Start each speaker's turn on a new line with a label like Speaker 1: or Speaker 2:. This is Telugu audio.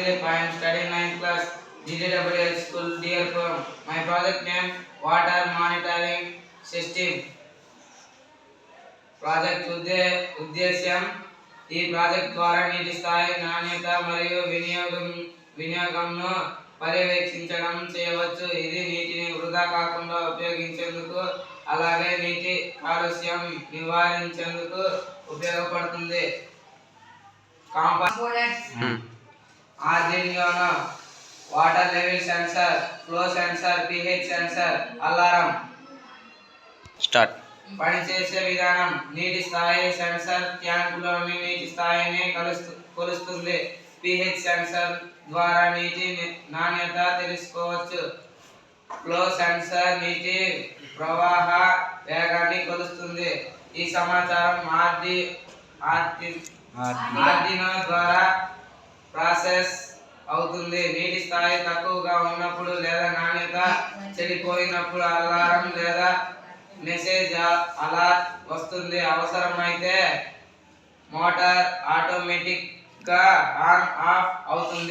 Speaker 1: Dilip. I am studying 9th class, GTWL School, Dearpur. My project name Water Monitoring System. Project ఉద్దేశ్యం ఈ ప్రాజెక్ట్ ద్వారా నీటి స్థాయి, నాణ్యత మరియు వినియోగంను పర్యవేక్షించడం చేయవచ్చు. ఇది నీటిని వృధా కాకుండా ఉపయోగించేందుకు, అలాగే నీటి కాలుష్యం నివారించేందుకు ఉపయోగపడుతుంది. Arduino water level sensor, flow sensor, pH sensor, alarm.
Speaker 2: Start.
Speaker 1: పనిచేసే విధానం: నీటి స్థాయి సెన్సార్ ట్యాంకులోని నీటి స్థాయిని కొలుస్తుంది. pH సెన్సార్ ద్వారా నీటి నాణ్యత తెలుసుకోవచ్చు. ఫ్లో సెన్సార్ నీటి ప్రవాహ వేగాన్ని కొలుస్తుంది. ఈ సమాచారం ఆర్డినో ద్వారా ప్రాసెస్ అవుతుంది. నీటి స్థాయి తక్కువగా ఉన్నప్పుడు లేదా నాణ్యత చెడిపోయినప్పుడు అలారం లేదా మెసేజ్ అలర్ట్ వస్తుంది. అవసరమైతే మోటార్ ఆటోమేటిక్ గా ఆన్ ఆఫ్ అవుతుంది.